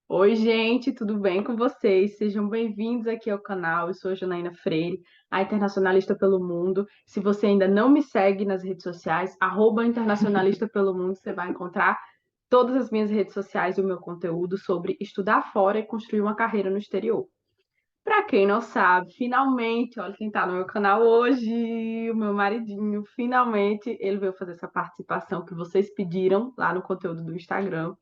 Oi, gente, tudo bem com vocês? Sejam bem-vindos aqui ao canal. Eu sou a Janaína Freire, a internacionalista pelo mundo. Se você ainda não me segue nas redes sociais, @internacionalista pelo mundo, você vai encontrar todas as minhas redes sociais e o meu conteúdo sobre estudar fora e construir uma carreira no exterior. Para quem não sabe, finalmente, olha quem está no meu canal hoje, o meu maridinho, finalmente ele veio fazer essa participação que vocês pediram lá no conteúdo do Instagram.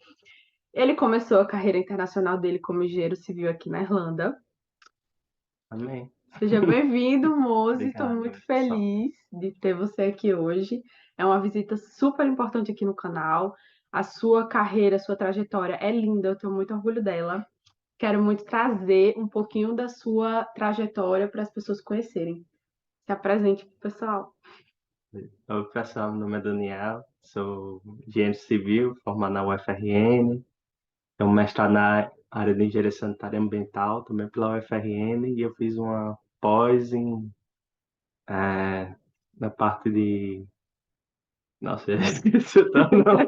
Ele começou a carreira internacional dele como engenheiro civil aqui na Irlanda. Amém. Seja bem-vindo, Mozi. Estou muito Obrigado, pessoal. feliz de ter você aqui hoje. É uma visita super importante aqui no canal. A sua carreira, a sua trajetória é linda, eu tenho muito orgulho dela. Quero muito trazer um pouquinho da sua trajetória para as pessoas conhecerem. Se apresente para o pessoal. Oi, pessoal, meu nome é Daniel, sou engenheiro civil, formado na UFRN, tenho um mestrado na área de engenharia sanitária e ambiental, também pela UFRN, e eu fiz uma pós eh, na parte de... Nossa, eu esqueci o tal nome.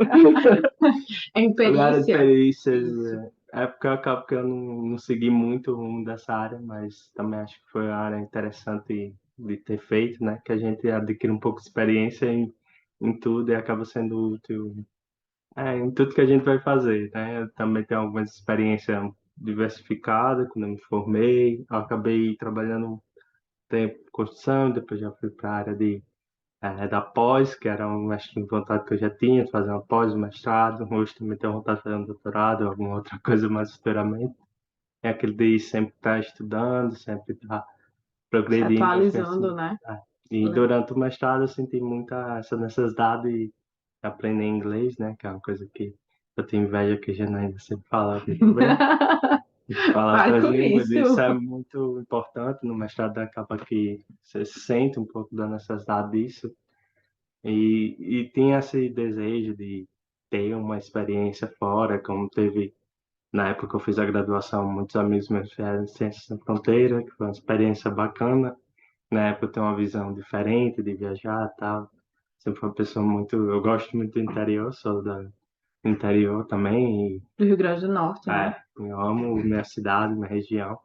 Em Na área de perícia? perícias, Isso. é porque eu acabo que eu não segui muito o rumo dessa área, mas também acho que foi uma área interessante de ter feito, né? Que a gente adquire um pouco de experiência em tudo e acaba sendo útil, em tudo que a gente vai fazer, né? Eu também tenho algumas experiências diversificadas quando eu me formei. Eu acabei trabalhando um tempo em construção, depois já fui para a área da pós, que era uma vontade que eu já tinha, de fazer uma pós, um mestrado. Hoje também tenho vontade de fazer um doutorado, alguma outra coisa mais futuramente. É aquele de sempre estar estudando, sempre estar Se progredindo, acho que é atualizando, assim. né? E durante o mestrado eu senti muita essa necessidade de aprender inglês, né? Que é uma coisa que eu tenho inveja que a Janaína sempre fala aqui também. De falar Pare outras com línguas, isso. e isso é muito importante no mestrado, acaba que você sente um pouco da necessidade disso. E tinha esse desejo de ter uma experiência fora, como teve na época que eu fiz a graduação, muitos amigos meus fizeram Ciências Sem Fronteira, que foi uma experiência bacana. Na época eu tenho uma visão diferente de viajar e tal. Sempre fui uma pessoa muito. Eu gosto muito do interior, sou do interior também. Do Rio Grande do Norte, né? Eu amo minha cidade, minha região.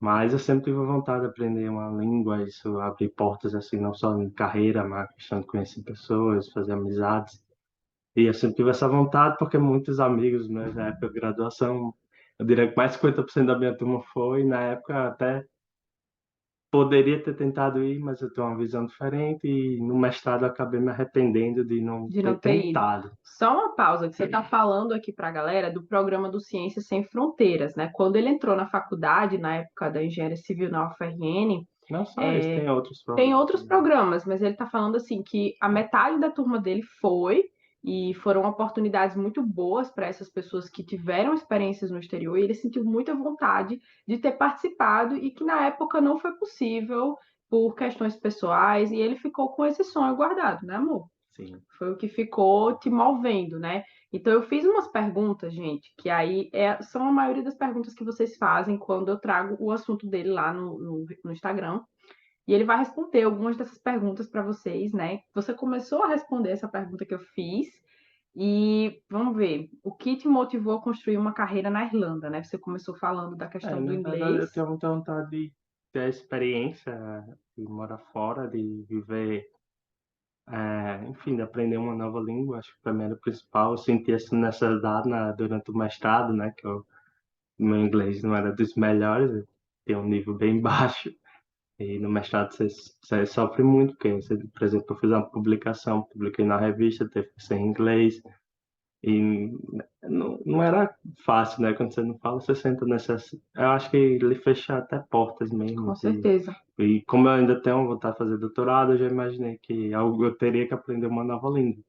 Mas eu sempre tive vontade de aprender uma língua, isso abre portas assim, não só em carreira, mas questão de conhecer pessoas, fazer amizades. E eu sempre tive essa vontade porque muitos amigos meus na época de graduação, eu diria que mais de 50% da minha turma foi, na época até poderia ter tentado ir, mas eu tenho uma visão diferente e no mestrado eu acabei me arrependendo de não De ter não ter ido. tentado. Só uma pausa, que você está falando aqui para a galera do programa do Ciências Sem Fronteiras, né? Quando ele entrou na faculdade, na época da engenharia civil na UFRN, Não só isso, tem outros tem programas outros também. programas, mas ele está falando assim que a metade da turma dele foi e foram oportunidades muito boas para essas pessoas que tiveram experiências no exterior e ele sentiu muita vontade de ter participado e que na época não foi possível por questões pessoais e ele ficou com esse sonho guardado, né, amor? Sim. Foi o que ficou te movendo, né? Então eu fiz umas perguntas, gente, que aí são a maioria das perguntas que vocês fazem quando eu trago o assunto dele lá no Instagram. E ele vai responder algumas dessas perguntas para vocês, né? Você começou a responder essa pergunta que eu fiz. E vamos ver, o que te motivou a construir uma carreira na Irlanda, né? Você começou falando da questão do Na verdade inglês. eu tenho muita vontade de ter a experiência de morar fora, de viver, enfim, de aprender uma nova língua. Acho que para mim era o principal. Eu senti essa necessidade durante o mestrado, né? Meu inglês não era dos melhores, eu tinha um nível bem baixo. E no mestrado você sofre muito, porque, você, por exemplo, eu fiz uma publicação, publiquei na revista, teve que ser em inglês, e não era fácil, né? Quando você não fala, você sente necessidade. Eu acho que ele fecha até portas mesmo. Com certeza. E como eu ainda tenho vontade de fazer doutorado, eu já imaginei que eu teria que aprender uma nova língua.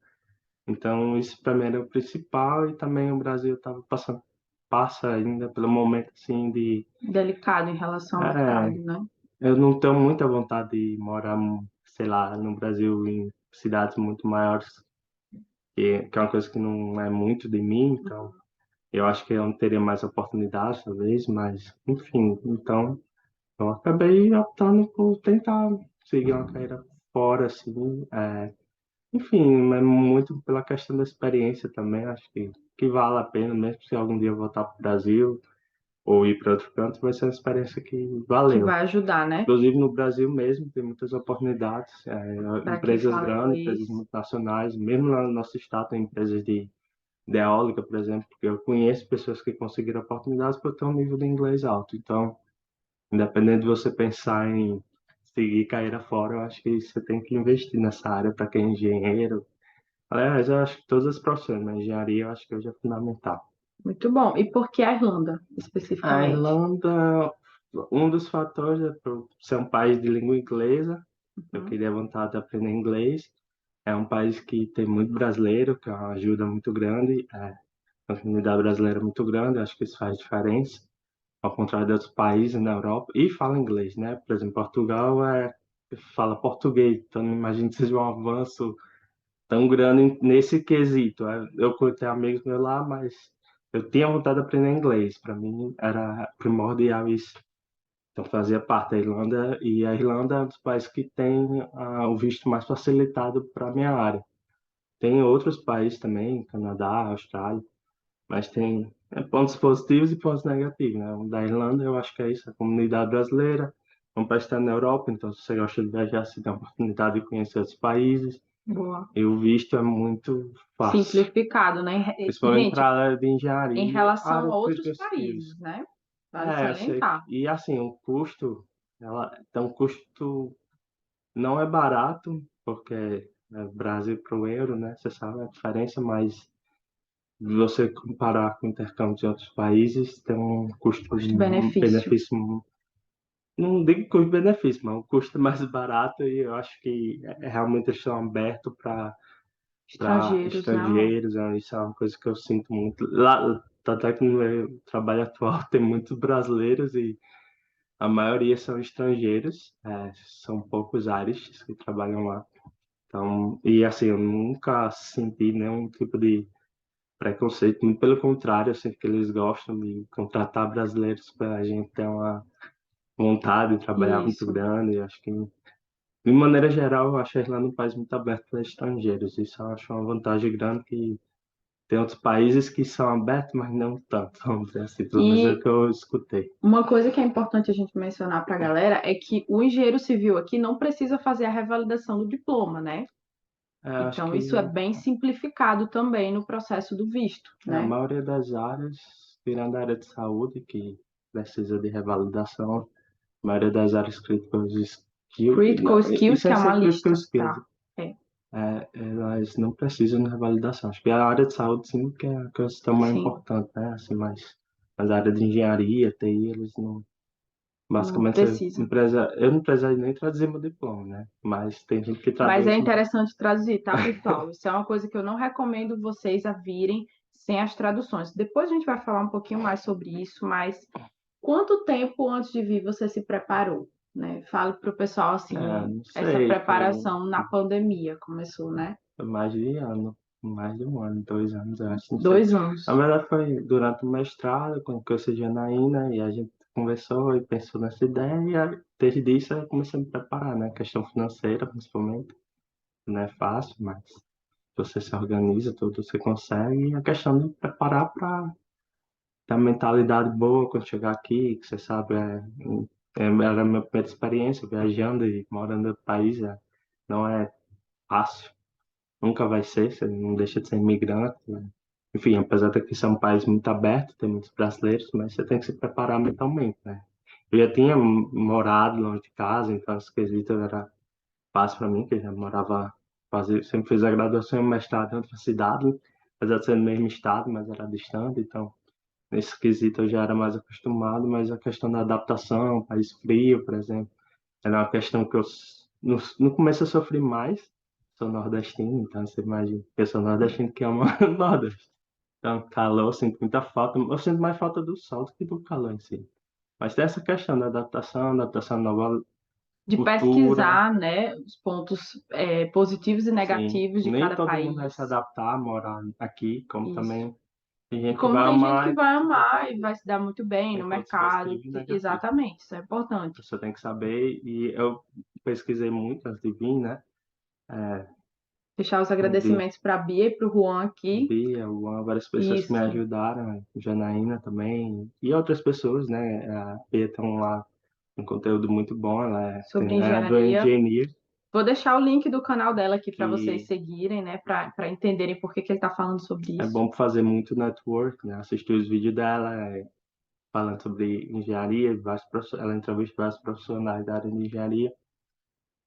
Então, isso para mim era o principal, e também o Brasil estava passa ainda pelo momento assim de. Delicado em relação ao É, mercado, né? eu não tenho muita vontade de morar, sei lá, no Brasil, em cidades muito maiores, que é uma coisa que não é muito de mim, então eu acho que eu não teria mais oportunidades, talvez, mas, enfim, então eu acabei optando por tentar seguir uma carreira fora, assim, Enfim, é muito pela questão da experiência também, acho que vale a pena, mesmo se algum dia eu voltar para o Brasil ou ir para outro canto, vai ser uma experiência que Que valeu. vai ajudar, né? Inclusive no Brasil mesmo tem muitas oportunidades, Para quem empresas fala grandes, inglês. empresas multinacionais, mesmo lá no nosso estado tem empresas de eólica, por exemplo, porque eu conheço pessoas que conseguiram oportunidades por ter um nível de inglês alto. Então, independente de você pensar em seguir carreira fora, eu acho que você tem que investir nessa área para quem é engenheiro. Aliás, eu acho que todas as profissões, mas engenharia eu acho que hoje é fundamental. Muito bom. E por que a Irlanda, A especificamente? Irlanda, um dos fatores é por ser um país de língua inglesa, eu Uhum. queria vontade de aprender inglês. É um país que tem muito brasileiro, que é uma ajuda muito grande, a comunidade brasileira é muito grande, acho que isso faz diferença, ao contrário de outros países na Europa, e fala inglês, né? Por exemplo, Portugal fala português, então não imagino que seja um avanço tão grande nesse quesito. Eu tenho amigos meus lá, mas eu tinha vontade de aprender inglês. Para mim era primordial isso. Então fazia parte da Irlanda e a Irlanda é um dos países que tem o visto mais facilitado para a minha área. Tem outros países também, Canadá, Austrália, mas tem pontos positivos e pontos negativos, né? O da Irlanda eu acho que é isso, a comunidade brasileira, é um país que está na Europa, então se você gosta de viajar, você tem a oportunidade de conhecer outros países. Boa. E o visto é muito fácil, Simplificado, né? principalmente para Gente, a área de em engenharia, a relação área a de outros critical skills. países, né? Vale Eu sei. salientar. E assim, o custo, ela tem um custo, não é barato, porque é Brasil para o euro, né? Você sabe a diferença, mas se você comparar com o intercâmbio de outros países, tem um Custo-benefício. benefício, não digo custo-benefício, mas um custo mais barato e eu acho que realmente eles estão abertos para Estrangeiros, né, amor? estrangeiros, isso é uma coisa que eu sinto muito. Lá, tanto é que no meu trabalho atual tem muitos brasileiros e a maioria são estrangeiros, são poucos aristas que trabalham lá. Então, e assim, eu nunca senti nenhum tipo de preconceito, muito pelo contrário, eu sinto que eles gostam de contratar brasileiros para a gente ter uma vontade de trabalhar muito Isso. grande. Eu acho que, de maneira geral, eu acho a Irlanda um país muito aberto para estrangeiros. Isso eu acho uma vantagem grande que tem outros países que são abertos, mas não tanto, vamos dizer assim, pelo menos é o E que eu escutei. uma coisa que é importante a gente mencionar para a galera é que o engenheiro civil aqui não precisa fazer a revalidação do diploma, né? Acho Então, isso é que bem simplificado também no processo do visto, a né? maioria das áreas, tirando a área de saúde, que precisa de revalidação, a maioria das áreas critical skills, Critical skills, isso que é é uma ser critical lista, skills, tá? É, elas não precisam de revalidação. Acho que a área de saúde, sim, que é a questão mais sim, importante, né? Assim, mas a área de engenharia, TI, eles não. não Basicamente, precisa. eu não precisaria nem traduzir meu diploma, né? Mas tem gente que Mas é traduz, mas interessante traduzir, tá, pessoal? Isso é uma coisa que eu não recomendo vocês a virem sem as traduções. Depois a gente vai falar um pouquinho mais sobre isso, mas quanto tempo antes de vir você se preparou, né? Fale para o pessoal assim, não essa sei, preparação na pandemia começou, né? foi mais de um ano, 2 anos, eu acho, não sei. 2 anos. Na verdade, foi durante o mestrado, quando eu conheci a Janaína, e a gente conversou e pensou nessa ideia, e aí, desde isso eu comecei a me preparar, né? Questão financeira, principalmente, não é fácil, mas você se organiza, tudo você consegue, e a questão de preparar para ter uma mentalidade boa quando chegar aqui, que você sabe, era a minha primeira experiência viajando e morando no país, não é fácil, nunca vai ser, você não deixa de ser imigrante, né? Enfim, apesar de que ser um país muito aberto, tem muitos brasileiros, mas você tem que se preparar mentalmente, né? Eu já tinha morado longe de casa, então esse quesito era fácil para mim, que eu já morava, sempre fiz a graduação e o mestrado em outra cidade, apesar de ser no mesmo estado, mas era distante, então nesse quesito eu já era mais acostumado, mas a questão da adaptação, país frio, por exemplo, era uma questão que no começo eu sofri mais. Sou nordestino, então você imagina, eu sou nordestino que ama o Nordeste. Então, calor, eu sinto muita falta. Eu sinto mais falta do sol do que do calor em si. Mas tem essa questão da adaptação à nova De cultura. pesquisar, né, os pontos positivos e Sim, negativos de nem cada todo mundo vai país. se adaptar a morar aqui, como Isso. também tem E gente que como vai tem gente que amar vai amar e vai se dar muito bem tem no pontos mercado, positivos e negativos. exatamente, isso é importante. Você tem que saber, e eu pesquisei muito antes de vir, né? Deixar os Bia, agradecimentos para a Bia e para o Juan aqui. Bia, várias pessoas que me Isso, ajudaram, né? Janaína também, e outras pessoas, né? A Bia tem lá um conteúdo muito bom, sobre é do engenharia. Engineer, Vou deixar o link do canal dela aqui para vocês que seguirem, né? Para entenderem por que que ele está falando sobre é isso. bom fazer muito network, né? Assistir os vídeos dela, falando sobre engenharia, ela entrevista vários profissionais da área de engenharia,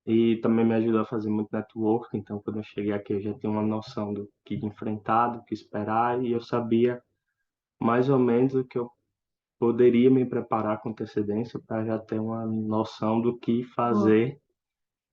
e também me ajudou a fazer muito network, então quando eu cheguei aqui eu já tinha uma noção do que enfrentar, do que esperar, e eu sabia mais ou menos o que eu poderia me preparar com antecedência para já ter uma noção do que O fazer.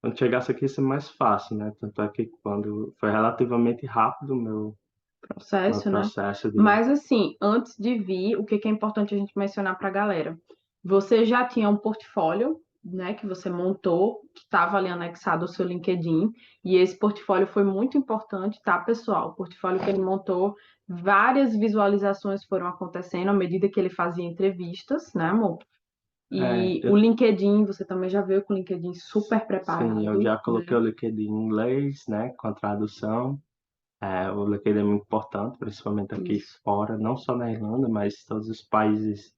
Quando chegasse aqui, ia ser mais fácil, né? Tanto é que quando foi relativamente rápido o meu processo, né? processo de. Mas assim, antes de vir, o que que é importante a gente mencionar para a galera? Você já tinha um portfólio, né, que você montou, que estava ali anexado ao seu LinkedIn, e esse portfólio foi muito importante, tá, pessoal? O portfólio que ele montou, várias visualizações foram acontecendo à medida que ele fazia entrevistas, né, amor? É, E o LinkedIn, você também já veio com o LinkedIn super sim, eu preparado, já coloquei né? o LinkedIn em inglês, né? Com a tradução. O LinkedIn é muito importante, principalmente aqui Isso, fora, não só na Irlanda, mas todos os países,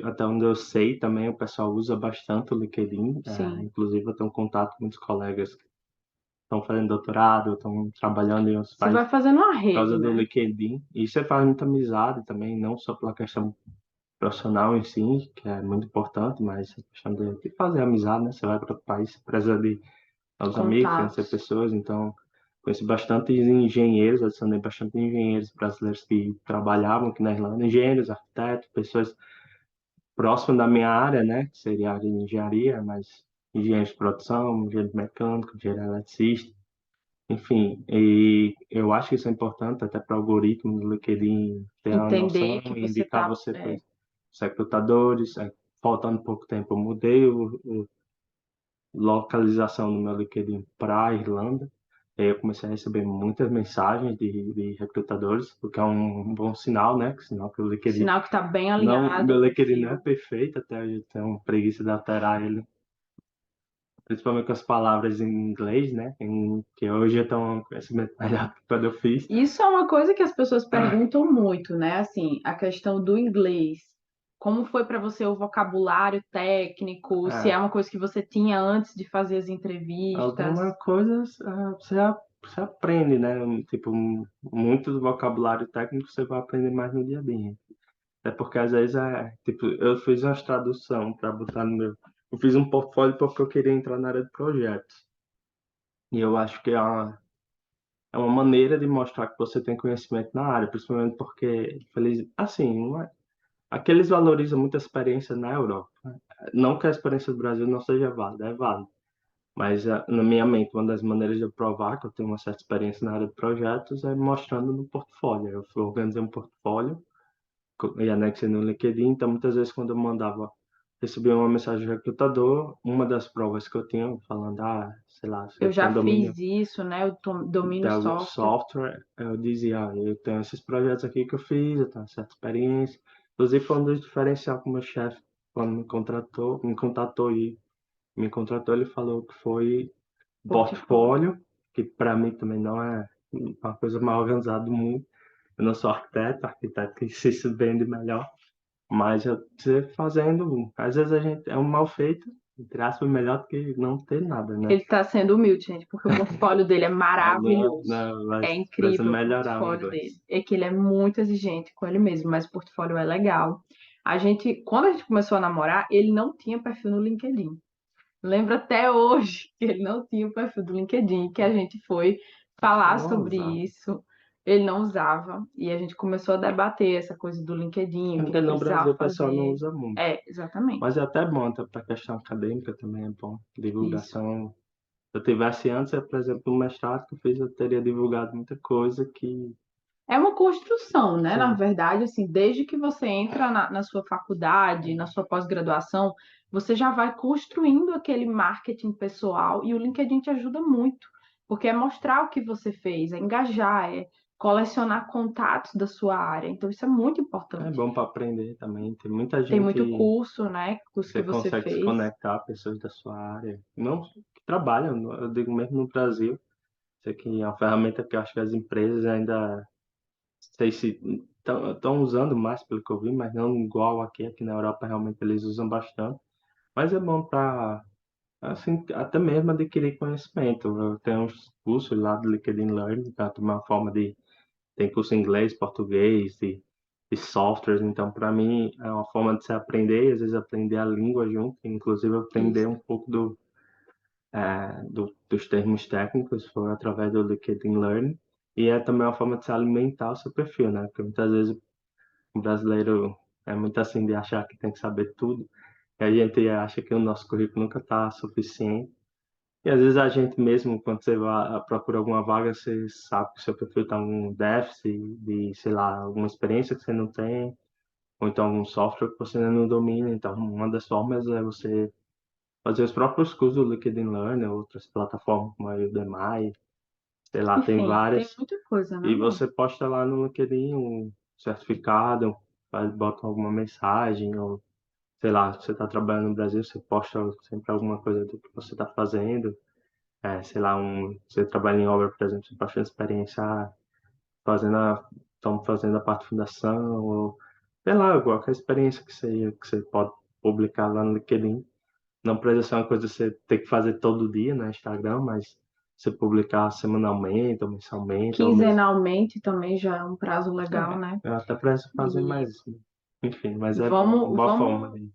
até onde eu sei também, o pessoal usa bastante o LinkedIn. sim. Inclusive, eu tenho contato com muitos colegas que estão fazendo doutorado, estão trabalhando em outros Você vai países fazendo uma por rede, causa do né? LinkedIn. E você faz muita amizade também, não só pela questão profissional em si, que é muito importante, mas a questão de fazer amizade, né? Você vai para outro país, você precisa de novos amigos, conhecer Contatos. pessoas, então conheci bastante engenheiros, adicionei bastante engenheiros brasileiros que trabalhavam aqui na Irlanda, engenheiros, arquitetos, pessoas próximas da minha área, né, que seria a área de engenharia, mas engenheiro de produção, engenheiro mecânico, engenheiro eletricista, enfim, e eu acho que isso é importante até para o algoritmo do LinkedIn ter uma Entender noção que e você indicar tá. você para os recrutadores. Faltando pouco tempo, eu mudei localização no meu LinkedIn para a Irlanda. Aí eu comecei a receber muitas mensagens de recrutadores, o que é um bom sinal, né? Sinal que o LinkedIn Sinal que tá bem não, alinhado meu o LinkedIn não é perfil. perfeito, até eu tenho preguiça de alterar ele, principalmente com as palavras em inglês, né? Que hoje eu tenho um conhecimento melhor do que quando eu fiz. Isso é uma coisa que as pessoas perguntam muito, né? Assim, a questão do inglês. Como foi para você o vocabulário técnico? Se é É, uma coisa que você tinha antes de fazer as entrevistas? algumas coisas você aprende, né? Tipo, muito do vocabulário técnico você vai aprender mais no dia a dia. É porque às vezes tipo, eu fiz uma tradução para botar no meu. Eu fiz um portfólio porque eu queria entrar na área de projetos. E eu acho que é uma maneira de mostrar que você tem conhecimento na área, principalmente porque, assim, aqui eles valorizam muito a experiência na Europa. Não que a experiência do Brasil não seja válida, é válida. Mas na minha mente, uma das maneiras de eu provar que eu tenho uma certa experiência na área de projetos é mostrando no portfólio. Eu organizei um portfólio e anexei no LinkedIn, então muitas vezes quando eu recebia uma mensagem do recrutador, uma das provas que eu tinha, falando, sei lá, se Eu eu já tenho domínio fiz isso, né? Eu de domino algum software. software, eu dizia, eu tenho esses projetos aqui que eu fiz, eu tenho uma certa experiência. Inclusive foi um dos diferenciais com o meu chefe, quando me contratou, ele falou que foi Portfólio. portfólio, que para mim também não é uma coisa mal organizada do mundo. Eu não sou arquiteto que se vende melhor. Mas você fazendo, às vezes a gente é um mal feito, entre aspas, melhor do que não ter nada, né? Ele está sendo humilde, gente, porque o portfólio dele é Não, maravilhoso. não, É mas precisa incrível o melhorar o portfólio dele. inglês. É que ele é muito exigente com ele mesmo, mas o portfólio é legal. Quando a gente começou a namorar, ele não tinha perfil no LinkedIn. Lembro até hoje que ele não tinha o perfil do LinkedIn, que a gente foi Acho que eu falar não sobre usava. isso. Ele não usava, e a gente começou a debater essa coisa do LinkedIn, o que Porque que no Brasil precisava o pessoal não fazer. usa muito. É, exatamente. Mas é até bom, até para questão acadêmica também é bom. Isso. Divulgação. Se eu tivesse antes, por exemplo, no mestrado que eu fiz, eu teria divulgado muita coisa que, É uma construção, né? Na sim, verdade, assim, desde que você entra na sua faculdade, na sua pós-graduação, você já vai construindo aquele marketing pessoal e o LinkedIn te ajuda muito, porque é mostrar o que você fez, é engajar, é colecionar contatos da sua área. Então, isso é muito é importante. bom para aprender também. Tem muita Tem muito gente. curso, né? Curso que Você você consegue se fez. conectar a pessoas da sua área, não que trabalham, eu digo mesmo no Brasil, Isso aqui é uma ferramenta que eu acho que as empresas ainda, não sei se estão usando mais, pelo que eu vi, mas não igual aqui. Aqui na Europa realmente eles usam bastante. Mas é bom para, assim, até mesmo adquirir conhecimento. Eu tenho uns cursos lá do LinkedIn Learning, que é uma forma de, tem curso em inglês, português, de softwares. Então, para mim, é uma forma de se aprender, e às vezes aprender a língua junto, inclusive aprender Isso. um pouco dos termos técnicos, foi através do LinkedIn Learning. E é também uma forma de se alimentar o seu perfil, né? Porque muitas vezes o brasileiro é muito assim de achar que tem que saber tudo. E a gente acha que o nosso currículo nunca está suficiente. E às vezes a gente mesmo, quando você vai procurar alguma vaga, você sabe que o seu perfil está um déficit de, sei lá, alguma experiência que você não tem, ou então algum software que você ainda não domina. Então, uma das formas é você fazer os próprios cursos do LinkedIn Learning, outras plataformas como a Udemy, sei lá, tem Enfim, tem várias. muita coisa, né, E amor? você posta lá no LinkedIn um certificado, bota alguma mensagem, ou sei lá, se você está trabalhando no Brasil, você posta sempre alguma coisa do que você está fazendo. Sei lá, você trabalha em obra, por exemplo, você posta uma experiência fazendo estamos fazendo a parte de fundação, ou sei lá, qualquer experiência que você pode publicar lá no LinkedIn. Não precisa ser uma coisa que você tem que fazer todo dia no Instagram, mas você publicar semanalmente, ou mensalmente, ou mesmo. Quinzenalmente também já é um prazo legal, né? Eu até preciso fazer E mais, enfim, mas é uma vamos, boa forma vamos de.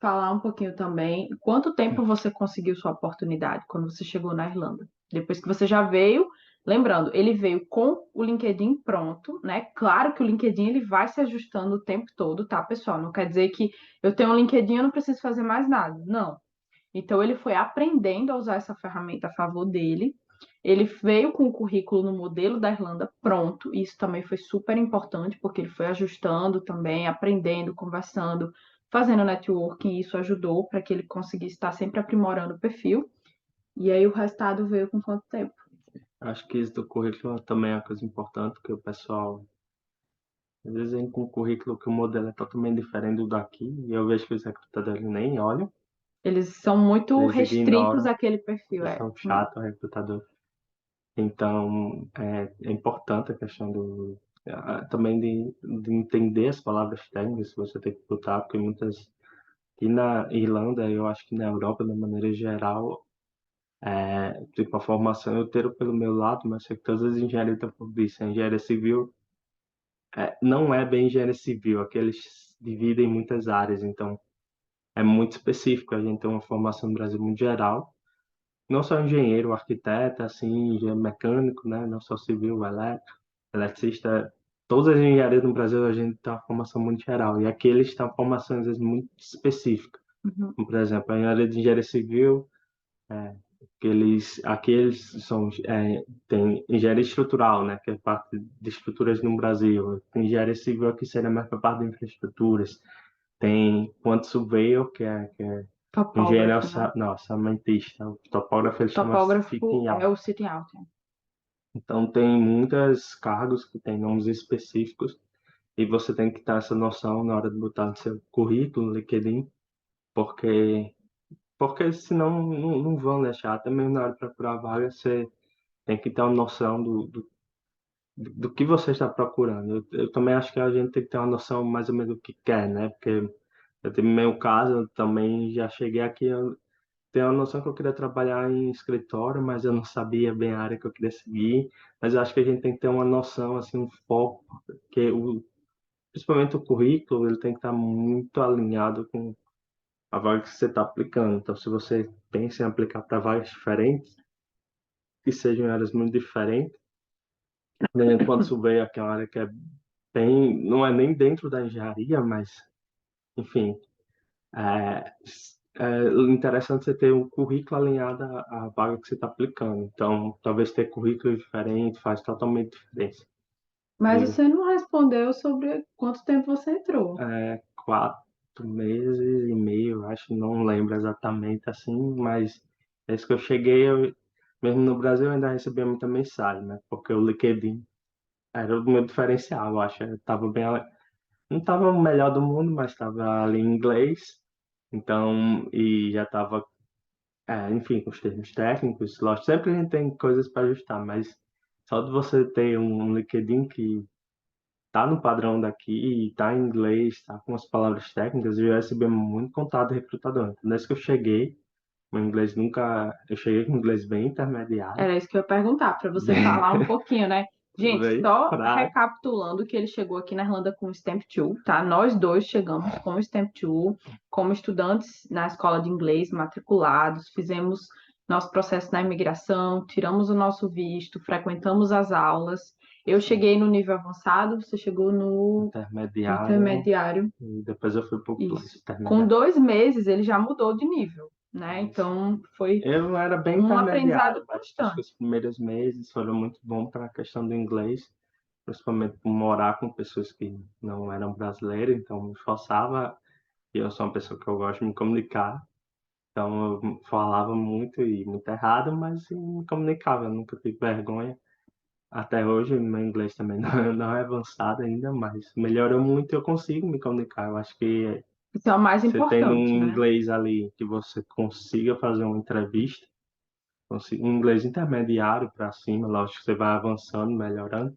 falar um pouquinho também. Quanto tempo você conseguiu sua oportunidade quando você chegou na Irlanda? Depois que você já veio, lembrando, ele veio com o LinkedIn pronto, né? Claro que o LinkedIn ele vai se ajustando o tempo todo, tá, pessoal? Não quer dizer que eu tenho um LinkedIn e eu não preciso fazer mais nada. Não. Então ele foi aprendendo a usar essa ferramenta a favor dele. Ele veio com o currículo no modelo da Irlanda pronto. E isso também foi super importante, porque ele foi ajustando também, aprendendo, conversando, fazendo networking, e isso ajudou para que ele conseguisse estar sempre aprimorando o perfil. E aí o resultado veio com quanto tempo? Acho que isso do currículo também é uma coisa importante, que o pessoal, às vezes, vem com um currículo que o modelo é totalmente diferente do daqui, e eu vejo que os recrutadores nem olham, Eles são muito eles restritos ignoram, àquele perfil, eles é. são chatos, recrutadores. Então, é importante a questão também de entender as palavras técnicas que você tem que botar, porque muitas. E na Irlanda, eu acho que na Europa, de maneira geral, tipo, a formação eu tenho pelo meu lado, mas sei que todas as engenharias estão por isso. A engenharia civil não é bem engenharia civil, aqui eles dividem em muitas áreas, então é muito específico. A gente tem uma formação no Brasil muito geral, não só engenheiro, arquiteto, assim, engenheiro mecânico, né? Não só civil, elétrico, eletricista. Todas as engenharias no Brasil a gente tem uma formação muito geral, e aqui eles têm uma formação às vezes muito específica. Uhum. Como, por exemplo, a engenharia de engenharia civil, aqueles são, tem engenharia estrutural, né, que é parte de estruturas no Brasil. Tem engenharia civil que seria mais para parte de infraestruturas. Tem quanto surveyor, que é engenheiro Topógrafo, né? não, orçamentista. O topógrafo ele chama Topógrafo sitting é out. o sitting out. Então tem muitos cargos que têm nomes específicos e você tem que ter essa noção na hora de botar no seu currículo, no LinkedIn, porque senão não vão deixar. Até mesmo na hora de procurar vaga, você tem que ter uma noção do que você está procurando. Eu também acho que a gente tem que ter uma noção mais ou menos do que quer, né? Porque eu tive meu caso, eu também já cheguei aqui, eu tenho uma noção que eu queria trabalhar em escritório, mas eu não sabia bem a área que eu queria seguir. Mas eu acho que a gente tem que ter uma noção, assim, um foco, que principalmente o currículo, ele tem que estar muito alinhado com a vaga que você está aplicando. Então, se você pensa em aplicar para vagas diferentes, que sejam áreas muito diferentes, né? Quando surveyor, que é uma área que é bem, não é nem dentro da engenharia, mas, enfim, é, é interessante você ter um currículo alinhado à vaga que você está aplicando. Então, talvez ter currículo diferente faz totalmente diferença. Mas Digo, você não respondeu sobre quanto tempo você entrou. 4 meses e meio, acho, não lembro exatamente assim, mas desde que eu cheguei, mesmo no Brasil, eu ainda recebia muita mensagem, né? Porque o LinkedIn era o meu diferencial, eu acho. Eu tava bem, não estava o melhor do mundo, mas estava ali em inglês. Então, e já estava enfim, com os termos técnicos, lógico, sempre a gente tem coisas para ajustar, mas só de você ter um LinkedIn que tá no padrão daqui, tá em inglês, tá com as palavras técnicas, eu já recebi muito contato de recrutador. Então, desde que eu cheguei, meu inglês nunca. Eu cheguei com inglês bem intermediário, Era isso que eu ia perguntar, para você falar um pouquinho, né? Gente, bem só fraco. recapitulando que ele chegou aqui na Irlanda com o Stamp 2, tá? Nós dois chegamos com o Stamp 2, como estudantes na escola de inglês, matriculados, fizemos nosso processo na imigração, tiramos o nosso visto, frequentamos as aulas. Eu Sim, cheguei no nível avançado, você chegou no intermediário, intermediário. e depois eu fui pro plus Isso. Com intermediário. 2 meses ele já mudou de nível, né? Isso. Então foi Eu era bem um aprendizado intermediário, mas acho que constante. os primeiros meses foram muito bons para a questão do inglês, principalmente por morar com pessoas que não eram brasileiras, então me forçava, e eu sou uma pessoa que eu gosto de me comunicar, então eu falava muito e muito errado, mas me comunicava, eu nunca tive vergonha. Até hoje, meu inglês também não é avançado ainda, mas melhorou muito e eu consigo me comunicar. Eu acho que Isso é o mais você tendo importante, um né? inglês ali que você consiga fazer uma entrevista, um inglês intermediário para cima, lógico que você vai avançando, melhorando,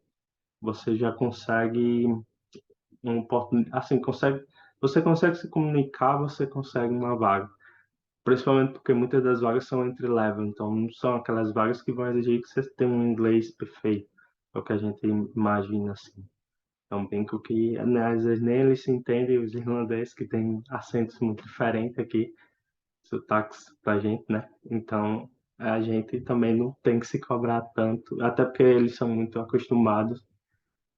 você já consegue assim, você consegue se comunicar, você consegue uma vaga. Principalmente porque muitas das vagas são entry level, então não são aquelas vagas que vão exigir que você tenha um inglês perfeito, é o que a gente imagina assim. Então, brinco que né, às vezes nem eles se entendem, os irlandeses que têm acentos muito diferentes aqui, sotaques pra gente, né? Então, a gente também não tem que se cobrar tanto, até porque eles são muito acostumados,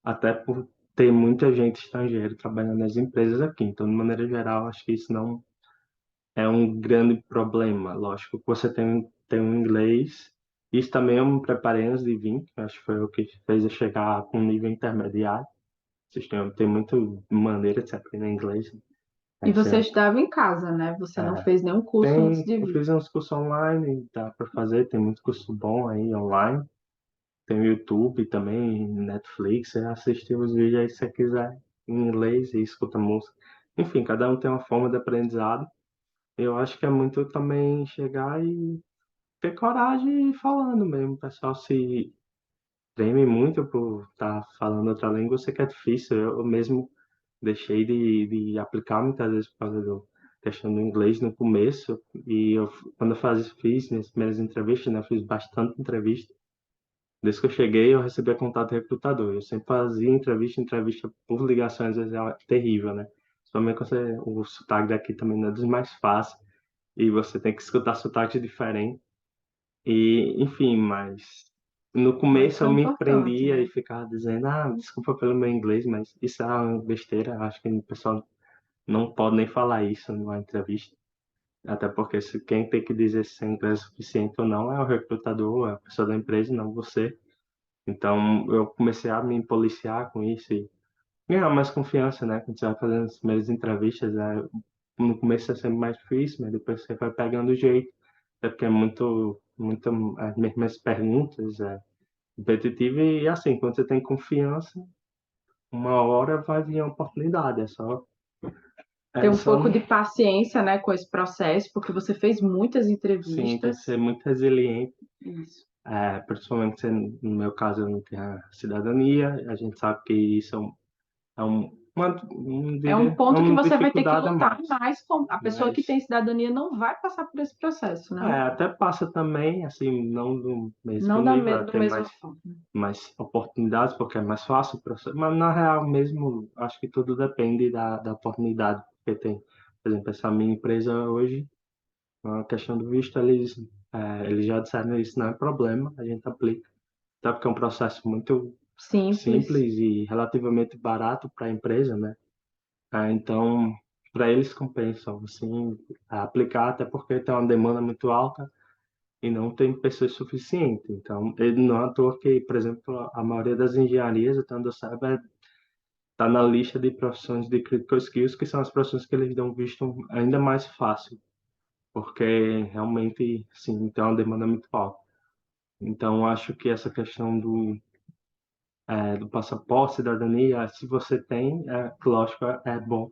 até por ter muita gente estrangeira trabalhando nas empresas aqui. Então, de maneira geral, acho que isso não é um grande problema. Lógico que você tem um inglês, isso também eu me preparei antes de vir, que acho que foi o que fez eu chegar com um nível intermediário. Vocês têm muita maneira de se aprender inglês. E Aí você você, estudava em casa, né? Você não é, fez nenhum curso antes de eu vir. fiz uns cursos online, dá para fazer, tem muito curso bom aí online. Tem o YouTube também, Netflix, você assiste os vídeos aí se você quiser em inglês e escuta música. Enfim, cada um tem uma forma de aprendizado. Eu acho que é muito também chegar e ter coragem e ir falando mesmo. O pessoal se treme muito por estar falando outra língua, eu sei que é difícil. Eu mesmo deixei de aplicar muitas vezes por causa do questão do inglês no começo. E quando fiz minhas primeiras entrevistas, né, eu fiz bastante entrevista. Desde que eu cheguei, eu recebi contato do recrutador. Eu sempre fazia entrevista por ligações, às vezes é terrível, né? Principalmente quando o sotaque daqui também não é dos mais fáceis. E você tem que escutar sotaques diferentes. E, enfim, mas no Mas começo eu foi me importante, prendia e né? ficava dizendo, desculpa pelo meu inglês, mas isso é uma besteira. Acho que o pessoal não pode nem falar isso numa entrevista. Até porque quem tem que dizer se é inglês suficiente ou não é o recrutador, é a pessoa da empresa, não você. Então eu comecei a me policiar com isso e ganhar mais confiança, né? Quando você vai fazendo as primeiras entrevistas, no começo é sempre mais difícil, mas depois você vai pegando o jeito. Até porque é muito as mesmas perguntas, repetitivo e assim, quando você tem confiança, uma hora vai vir a oportunidade, Ter é um só, pouco de paciência, né, com esse processo, porque você fez muitas sim, tem que entrevistas. ser muito resiliente, Isso. principalmente se, no meu caso eu não tenho a cidadania, a gente sabe que isso É um é ponto que uma você vai ter que dificuldade a lutar mais, mais com a pessoa que mas tem cidadania não vai passar por esse processo, né? até passa também, assim, não do mesmo Não nível, da tem mesma forma. mais oportunidades, porque é mais fácil o processo, mas na real mesmo, acho que tudo depende da oportunidade que tem. Por exemplo, essa minha empresa hoje, a questão do visto, eles já disseram isso não é problema, a gente aplica, até porque é um processo muito Simples. simples e relativamente barato para a empresa, né? Então, para eles compensam, assim, aplicar, até porque tem uma demanda muito alta e não tem pessoas suficientes. Então, ele não é à toa que, por exemplo, a maioria das engenharias, até onde eu saiba, está na lista de profissões de critical skills, que são as profissões que eles dão visto ainda mais fácil, porque realmente, sim, tem uma demanda muito alta. Então, acho que essa questão do passaporte, cidadania, se você tem, lógico, é bom,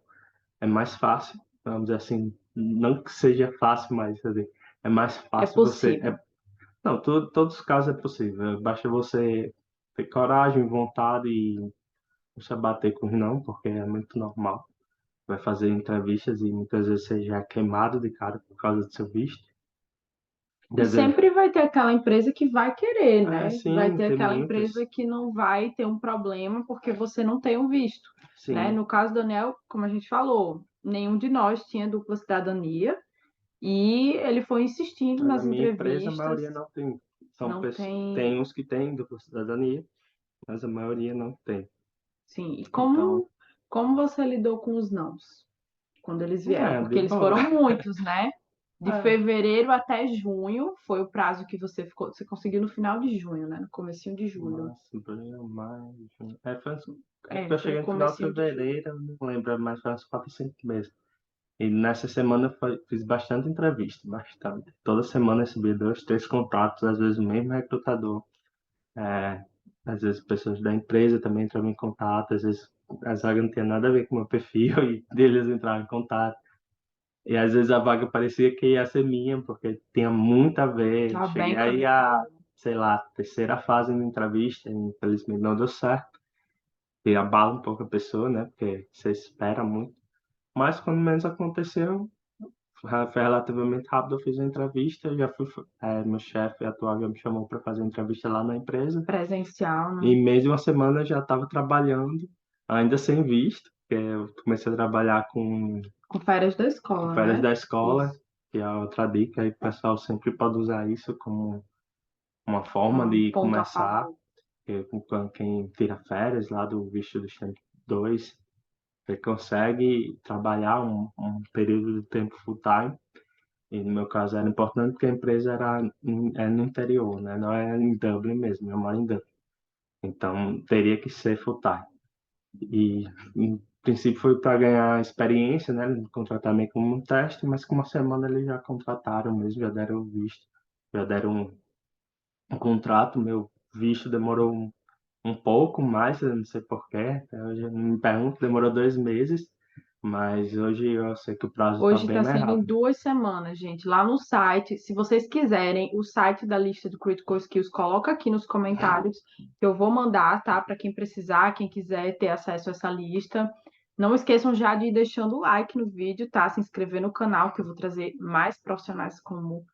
é mais fácil, vamos dizer assim, não que seja fácil, mas assim, é mais É fácil você. possível. Não, todos os casos é possível. Basta você ter coragem, vontade e não se abater com não, porque é muito normal. Vai fazer entrevistas e muitas vezes você já é queimado de cara por causa do seu visto. E Quer dizer, sempre vai ter aquela empresa que vai querer, né? Vai sim, ter tem aquela muitas. empresa que não vai ter um problema porque você não tem um visto, né? Sim, No caso do Daniel, como a gente falou, nenhum de nós tinha dupla cidadania e ele foi insistindo mas a nas minha empresa, a entrevistas, maioria não tem. São não pessoas, tem, tem uns que têm dupla cidadania, mas a maioria não tem. sim. E Então, como você lidou com os nãos quando eles vieram? de Porque eles boa. foram muitos, né? De É, fevereiro até junho foi o prazo que você conseguiu no final de junho, né? No comecinho de julho. março, abril, maio, junho. É É, porque eu foi o cheguei no final de comecinho de julho. fevereiro, eu não lembro, mas foi uns 4 5 meses. E nessa semana fiz bastante entrevista, bastante. Toda semana eu recebi 2, 3 contatos, às vezes o mesmo recrutador. É, às vezes pessoas da empresa também entravam em contato, às vezes a vaga não tinha nada a ver com o meu perfil e deles entravam em contato. E às vezes a vaga parecia que ia ser minha, porque tinha muito a ver. Tava Cheguei bem aí a, conectado. sei lá, terceira fase da entrevista, e infelizmente não deu certo. E abala um pouco a pessoa, né? Porque você espera muito. Mas quando menos aconteceu, foi relativamente rápido. Eu fiz a entrevista, já fui, meu chefe atual já me chamou para fazer a entrevista lá na empresa. Presencial, E né? em menos de uma semana eu já estava trabalhando, ainda sem visto, porque eu comecei a trabalhar Com férias da com escola, férias né? da escola, Isso. que é outra dica, aí o pessoal sempre pode usar isso como uma forma Um de ponto a começar, favor. porque com quem tira férias lá do visto do Stamp 2, você consegue trabalhar um período de tempo full time. E no meu caso era importante porque a empresa é no interior, né? Não é em Dublin mesmo, eu moro em Dublin. Então teria que ser full time. E, em princípio, foi para ganhar experiência, né? Eles me contrataram meio como um teste, mas com uma semana eles já contrataram mesmo, já deram o visto, já deram um contrato. Meu visto demorou um pouco mais, eu não sei porquê, até hoje eu não me pergunto, demorou 2 meses, mas hoje eu sei que o prazo está Hoje bem está mais sendo em rápido. 2 semanas, gente. Lá no site, se vocês quiserem, o site da lista do Critical Skills, coloca aqui nos comentários, que eu vou mandar, tá? Para quem precisar, quem quiser ter acesso a essa lista. Não esqueçam já de ir deixando o like no vídeo, tá? Se inscrever no canal, que eu vou trazer mais profissionais como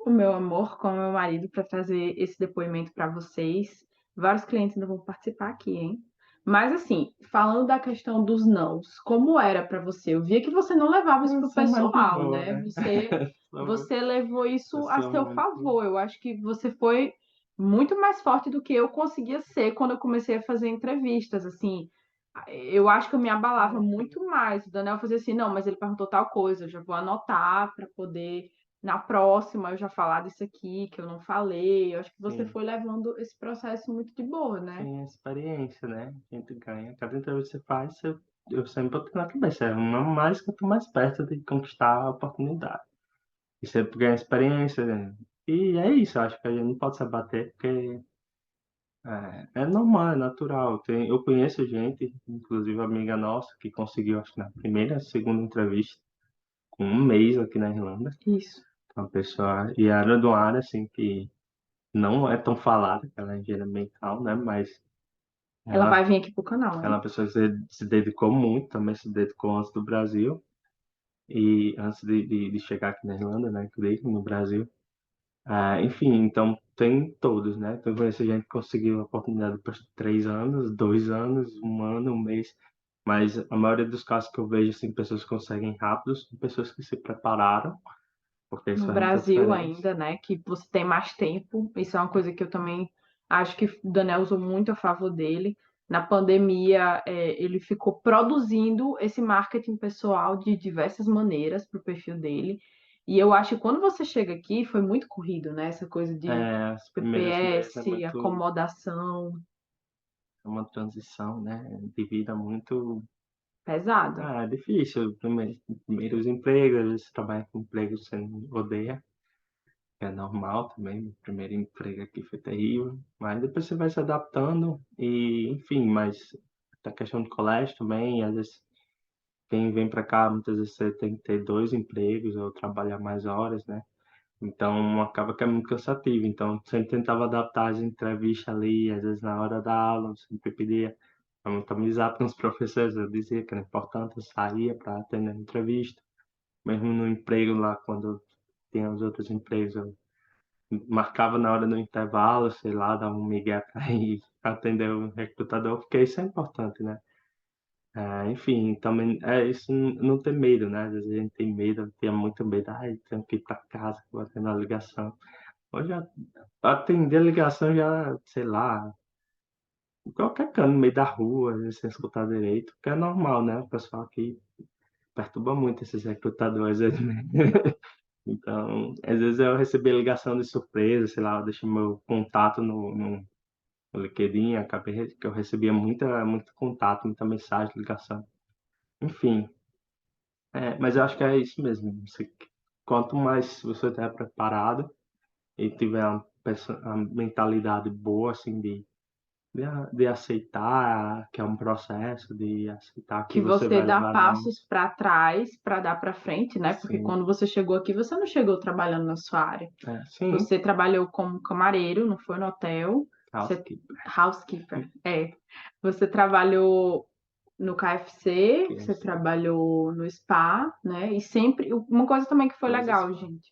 o meu amor, como o meu marido, para trazer esse depoimento para vocês. Vários clientes ainda vão participar aqui, hein? Mas assim, falando da questão dos nãos, como era para você? Eu via que você não levava isso Eu pro sou mais de pessoal, boa, né? né? Sou- Você levou Eu isso a sou seu muito. favor. Eu acho que você foi muito mais forte do que eu conseguia ser quando eu comecei a fazer entrevistas, assim. Eu acho que eu me abalava muito mais. O Daniel fazia assim, não, mas ele perguntou tal coisa, eu já vou anotar para poder na próxima eu já falar disso aqui que eu não falei. Eu acho que você Sim, foi levando esse processo muito de boa, né? sim, a experiência, né? A gente ganha. Cada entrevista que você faz, eu sempre boto na cabeça. É uma mais que eu tô mais perto de conquistar a oportunidade. E sempre ganha experiência, né? E é isso, eu acho que a gente não pode se abater, porque é normal, é natural. Eu conheço gente, inclusive amiga nossa, que conseguiu, acho que na primeira, segunda entrevista, com um mês aqui na Irlanda. Isso. Uma pessoa, e era de uma área assim que não é tão falada, que ela é engenheira ambiental, né? Mas Ela ela, vai vir aqui pro canal, ela é hein? uma pessoa que se dedicou muito, também se dedicou antes do Brasil, e antes de chegar aqui na Irlanda, né? Que veio no Brasil. Enfim, então tem todos, né? Então eu conheço gente que conseguiu a oportunidade por 3 anos, 2 anos, um ano, um mês. Mas a maioria dos casos que eu vejo, assim, pessoas que conseguem rápido, são pessoas que se prepararam, porque isso No faz muita Brasil diferença. ainda, né? Que você tem mais tempo. Isso é uma coisa que eu também acho que o Daniel usou muito a favor dele. Na pandemia, ele ficou produzindo esse marketing pessoal de diversas maneiras para o perfil dele. E eu acho que quando você chega aqui, foi muito corrido, né? Essa coisa de Os primeiros meses PPS, acomodação é uma transição, né? De vida muito, pesada. difícil. Primeiros empregos, às vezes você trabalha com empregos que você não odeia. É normal também, meu primeiro emprego aqui foi terrível, mas depois você vai se adaptando e, enfim, mas a questão do colégio também, às vezes quem vem para cá, muitas vezes você tem que ter 2 empregos ou trabalhar mais horas, né? Então acaba que é muito cansativo. Então sempre tentava adaptar as entrevistas ali, às vezes na hora da aula, eu sempre pedia para muita amizade com os professores. Eu dizia que era importante, eu saía para atender a entrevista. Mesmo no emprego lá, quando tinha os outros empregos, eu marcava na hora do intervalo, sei lá, dava um migué para ir atender o recrutador, porque isso é importante, né? Enfim, também é isso, não ter medo, né? Às vezes a gente tem medo, eu tinha muito medo, ai, tenho que ir para casa, vou atender a ligação. Hoje, atender a ligação já, sei lá, qualquer canto, no meio da rua, às vezes sem escutar direito, que é normal, né? O pessoal aqui perturba muito esses recrutadores, às vezes, né? Então, às vezes eu recebi ligação de surpresa, sei lá, eu deixei meu contato no LinkedIn, acabei que eu recebia muito contato, muita mensagem, ligação. Enfim, mas eu acho que é isso mesmo. Quanto mais você estiver preparado e tiver uma mentalidade boa, assim, de aceitar que é um processo, de aceitar que Que você você vai dá levar não. passos para trás para dar para frente, né? Porque Sim, quando você chegou aqui, você não chegou trabalhando na sua área. sim, Você trabalhou como camareiro, não foi no hotel. Você housekeeper, housekeeper, é. Você trabalhou no KFC, que é você trabalhou no spa, né? E sempre uma coisa também que foi coisas. legal, gente.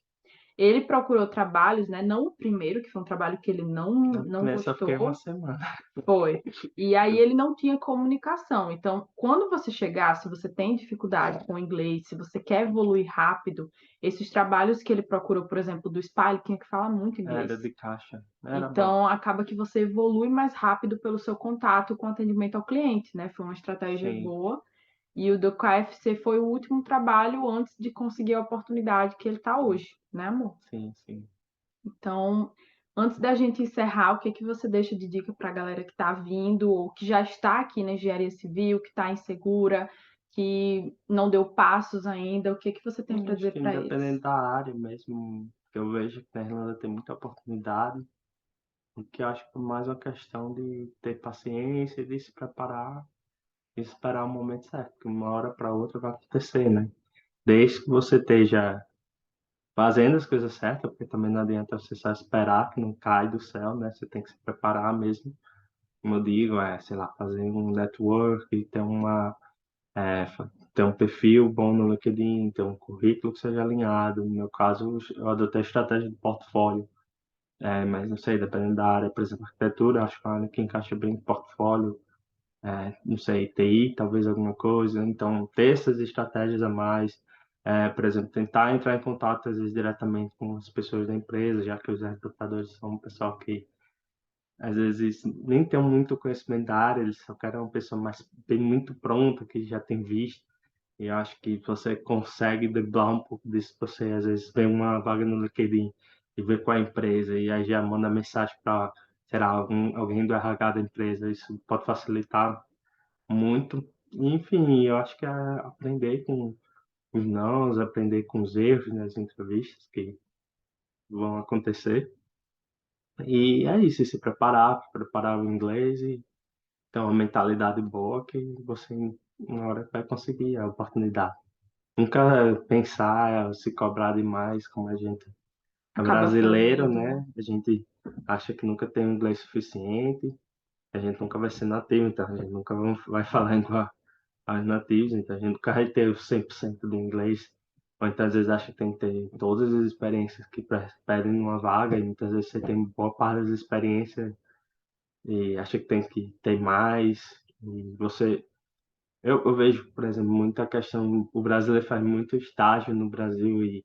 Ele procurou trabalhos, né? Não o primeiro, que foi um trabalho que ele não Nessa eu fiquei uma gostou, semana. foi. E aí ele não tinha comunicação. Então, quando você chegar, se você tem dificuldade com o inglês, se você quer evoluir rápido, esses trabalhos que ele procurou, por exemplo, do spa, ele tinha que falar muito inglês. Era de caixa. Era bom. Então, acaba que você evolui mais rápido pelo seu contato com atendimento ao cliente, né? Foi uma estratégia Sim, boa. E o do KFC foi o último trabalho antes de conseguir a oportunidade que ele está hoje, né, amor? sim, sim. Então, antes da gente encerrar, o que que você deixa de dica para a galera que está vindo ou que já está aqui na engenharia civil, que está insegura, que não deu passos ainda? O que que você tem Eu para acho dizer que para eles? independente da área mesmo, que eu vejo que na Irlanda tem muita oportunidade, o que eu acho que é mais uma questão de ter paciência e de se preparar e esperar o momento certo, que uma hora para outra vai acontecer, né? Desde que você esteja fazendo as coisas certas, porque também não adianta você só esperar que não cai do céu, né? Você tem que se preparar mesmo. Como eu digo, sei lá, fazer um network, ter um perfil bom no LinkedIn, ter um currículo que seja alinhado. No meu caso, eu adotei a estratégia de portfólio, mas não sei, dependendo da área, por exemplo, arquitetura, acho que é uma área que encaixa bem no portfólio, não sei, TI, talvez alguma coisa. Então, ter essas estratégias a mais, por exemplo, tentar entrar em contato, às vezes, diretamente com as pessoas da empresa, já que os recrutadores são um pessoal que, às vezes, nem tem muito conhecimento da área, eles só querem uma pessoa mais, bem muito pronta, que já tem visto. E eu acho que você consegue driblar um pouco disso. Você às vezes vê uma vaga no LinkedIn e vê qual é a empresa e aí já manda mensagem para, sei lá, alguém do RH da empresa. Isso pode facilitar muito. E, enfim, eu acho que é aprender com os nãos, aprender com os erros nas entrevistas que vão acontecer. E é isso, e se preparar o inglês e ter uma mentalidade boa que você, uma hora, vai conseguir a oportunidade. Nunca pensar, se cobrar demais, como a gente é Acaba brasileiro, fazendo, né? né? A gente acha que nunca tem um inglês suficiente, a gente nunca vai ser nativo, então a gente nunca vai falar igual aos nativos, então a gente nunca vai ter o 100% do inglês, ou então às vezes acha que tem que ter todas as experiências que pedem numa vaga, e muitas vezes você tem boa parte das experiências e acha que tem que ter mais, e eu vejo, por exemplo, muita questão, o brasileiro faz muito estágio no Brasil e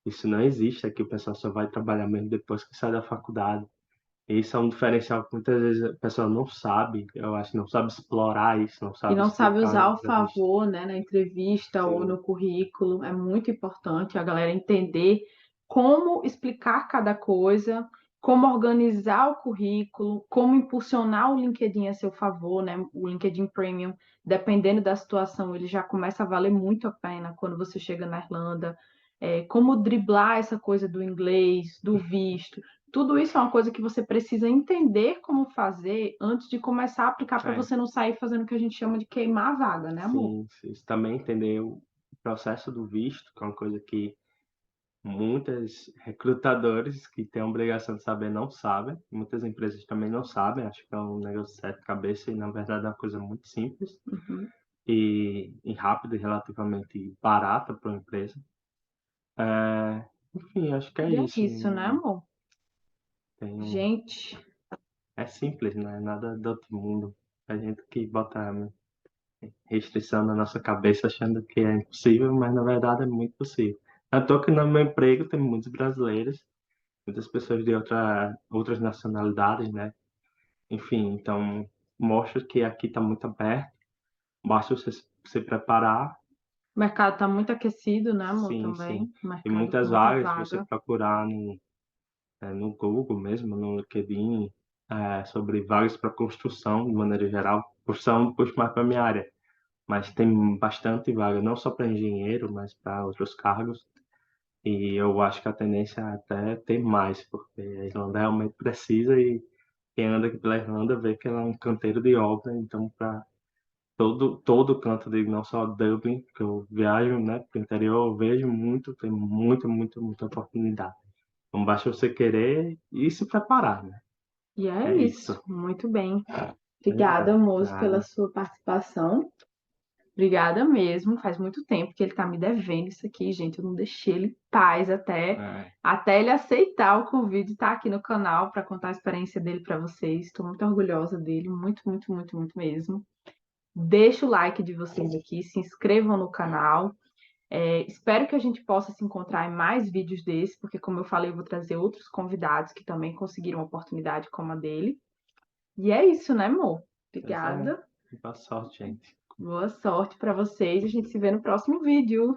isso não existe aqui, o pessoal só vai trabalhar mesmo depois que sai da faculdade. E isso é um diferencial que muitas vezes a pessoa não sabe, eu acho, não sabe explorar isso, não E sabe não sabe explicar na usar o entrevista. favor, né, na entrevista ou Sim, no currículo. É muito importante a galera entender como explicar cada coisa, como organizar o currículo, como impulsionar o LinkedIn a seu favor, né? O LinkedIn Premium, dependendo da situação, ele já começa a valer muito a pena quando você chega na Irlanda. Como driblar essa coisa do inglês, do visto. Tudo isso é uma coisa que você precisa entender como fazer antes de começar a aplicar para é, você não sair fazendo o que a gente chama de queimar a vaga, né, amor? sim, isso também entender o processo do visto, que é uma coisa que muitas recrutadores que têm a obrigação de saber não sabem, muitas empresas também não sabem, acho que é um negócio de sete cabeças e na verdade é uma coisa muito simples Uhum. e rápida e relativamente barata para uma empresa. Enfim, acho que é E é isso. isso, né, amor? Tem um- Gente, É simples, não é nada do outro mundo. A gente que bota restrição na nossa cabeça achando que é impossível, mas na verdade é muito possível. À toa que no meu emprego tem muitos brasileiros, muitas pessoas de outras nacionalidades, né? Enfim, então mostra que aqui está muito aberto, basta você se preparar. o mercado tá muito aquecido, né, amor, Sim, sim. também. O Tem mercado com muitas muita vagas, se você vaga. procurar no Google mesmo, no LinkedIn, sobre vagas para construção, de maneira geral. Construção, puxa mais para a minha área, mas tem bastante vaga, não só para engenheiro, mas para outros cargos. E eu acho que a tendência é até ter mais, porque a Irlanda realmente precisa e quem anda aqui pela Irlanda vê que ela é um canteiro de obra, então para todo canto, digo, não só Dublin, que eu viajo, né, para o interior, eu vejo muito, tem muita oportunidade. Então basta você querer e se preparar, né? E é É isso. isso. Muito bem. Pois Obrigada, é, moço, pela nada. sua participação. Obrigada mesmo. Faz muito tempo que ele tá me devendo isso aqui, gente. Eu não deixei ele em paz É, até ele aceitar o convite e estar aqui no canal para contar a experiência dele para vocês. Estou muito orgulhosa dele, muito mesmo. Deixa o like de vocês aqui, se inscrevam no canal. Espero que a gente possa se encontrar em mais vídeos desses, porque, como eu falei, eu vou trazer outros convidados que também conseguiram uma oportunidade como a dele. E é isso, né, amor? pois é. Obrigada. Boa sorte, gente. Boa sorte para vocês. A gente se vê no próximo vídeo.